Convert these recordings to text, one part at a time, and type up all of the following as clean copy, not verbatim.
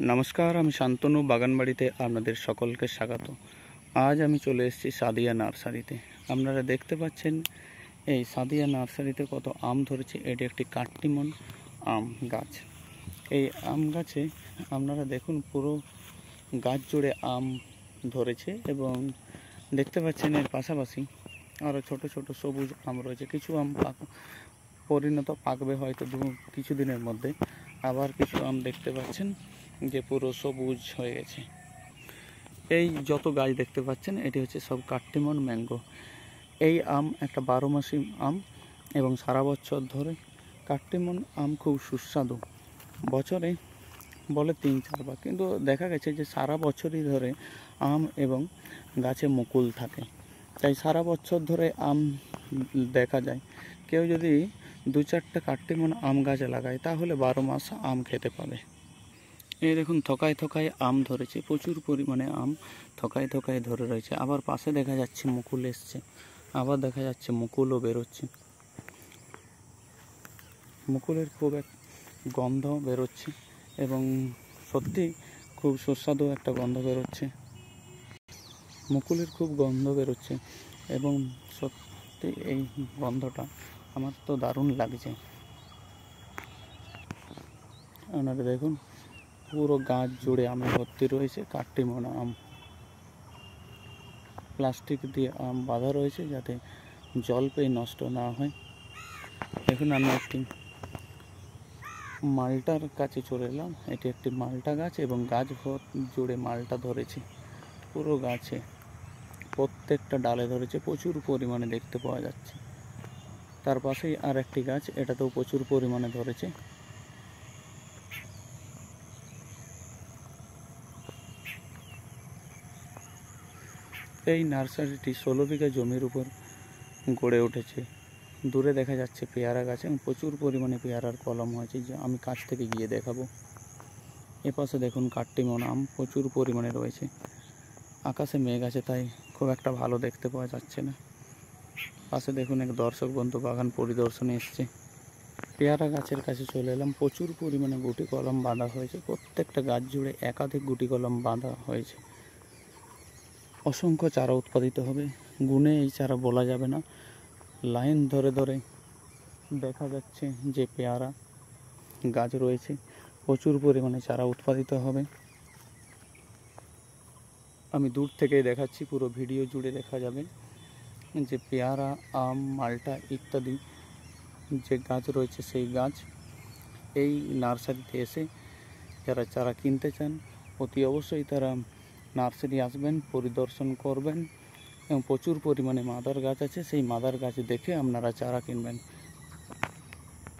নমস্কার, আমি শান্তনু বাগানবাড়িতে আপনাদের সকলকে স্বাগত। আজ আমি চলে এসেছি সাদিয়া নার্সারিতে। আপনারা দেখতে পাচ্ছেন এই সাদিয়া নার্সারিতে কত আম ধরেছে। এটি একটি কাট্টিমন আম গাছ। এই আম গাছে আপনারা দেখুন পুরো গাছ জুড়ে আম ধরেছে এবং দেখতে পাচ্ছেন এর পাশাপাশি আরও ছোট ছোট সবুজ আম রয়েছে। কিছু আম পরিণত পাকবে হয়তো কিছুদিনের মধ্যে, আবার কিছু আম দেখতে পাচ্ছেন যে পুরো সবুজ হয়ে গেছে। এই যত গাছ দেখতে পাচ্ছেন এটি হচ্ছে সব কাট্টিমন ম্যাঙ্গো। এই আম একটা 12 মাসি আম এবং সারা বছর ধরে কাট্টিমন আম খুব সুস্বাদু। বছরে বলে 3-4 বার, কিন্তু দেখা গেছে যে সারা বছরই ধরে আম এবং গাছে মুকুল থাকে, তাই সারা বছর ধরে আম দেখা যায়। কেউ যদি 2-4টা কাট্টিমন আম গাছ লাগায় তাহলে 12 মাস আম খেতে পাবে। এই দেখুন থকায় থকায় আম ধরেছে, প্রচুর পরিমাণে আম থকায় থকায় ধরে রয়েছে। আবার পাশে দেখা যাচ্ছে মুকুল এসছে, আবার দেখা যাচ্ছে মুকুলও বেরোচ্ছে। মুকুলের খুব এক গন্ধ বেরোচ্ছে এবং সত্যি খুব সুস্বাদু একটা গন্ধ বেরোচ্ছে। মুকুলের খুব গন্ধ বেরোচ্ছে এবং সত্যি এই গন্ধটা আমার তো দারুণ লাগছে। আপনারা দেখুন পুরো গাছ জুড়ে আমে ভর্তি রয়েছে কাট্টিমন আম। প্লাস্টিক দিয়ে আম বাঁধা রয়েছে যাতে জল পেয়ে নষ্ট না হয়। এখন আমি একটি মালটার কাছে চলে এলাম। এটি একটি মালটা গাছ এবং গাছ জুড়ে মালটা ধরেছে। পুরো গাছে প্রত্যেকটা ডালে ধরেছে, প্রচুর পরিমাণে দেখতে পাওয়া যাচ্ছে। তার পাশেই আর একটি গাছ, এটাতেও প্রচুর পরিমাণে ধরেছে। এই নার্সারিটি 16 বিঘা জমির উপর গড়ে উঠেছে। দূরে দেখা যাচ্ছে পেয়ারা গাছ এবং প্রচুর পরিমাণে পেয়ারার কলম হয়েছে, যে আমি কাছ থেকে গিয়ে দেখাবো। এপাশে দেখুন কাট্টিমন আম প্রচুর পরিমাণে রয়েছে। আকাশে মেঘ আছে তাই খুব একটা ভালো দেখতে পাওয়া যাচ্ছে না। পাশে দেখুন এক দর্শক বন্ধু বাগান পরিদর্শনে এসছে। পেয়ারা গাছের কাছে চলে এলাম। প্রচুর পরিমাণে গুটি কলম বাঁধা হয়েছে, প্রত্যেকটা গাছ জুড়ে একাধিক গুটি কলম বাঁধা হয়েছে। অসংখ্য চারা উৎপাদিত হবে, গুণে এই চারা বলা যাবে না। লাইন ধরে ধরে দেখা যাচ্ছে যে পেয়ারা গাছ রয়েছে, প্রচুর পরিমাণে চারা উৎপাদিত হবে। আমি দূর থেকেই দেখাচ্ছি, পুরো ভিডিও জুড়ে দেখা যাবে যে পেয়ারা, আম, মালটা ইত্যাদি যে গাছ রয়েছে সেই গাছ। এই নার্সারিতে এসে যারা চারা কিনতে চান অতি অবশ্যই তারা নার্সারি আসবেন, পরিদর্শন করবেন এবং প্রচুর পরিমাণে মাদার গাছ আছে, সেই মাদার গাছ দেখে আপনারা চারা কিনবেন।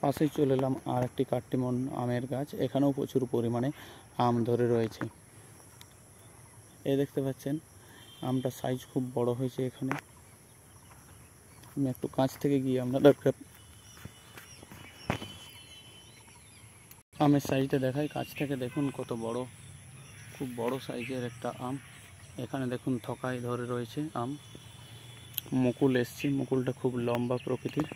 পাশেই চলে এলাম আর একটি কাট্টিমন আমের গাছ, এখানেও প্রচুর পরিমাণে আম ধরে রয়েছে। এই দেখতে পাচ্ছেন আমটা সাইজ খুব বড় হয়েছে। এখানে আমি একটু কাছ থেকে গিয়ে আপনাদেরকে আমের সাইজটা দেখাই। কাছ থেকে দেখুন কত বড়, খুব বড় সাইজের একটা আম। এখানে দেখুন থকায় ধরে রয়েছে আম, মুকুল এসছে, মুকুলটা খুব লম্বা প্রকৃতির।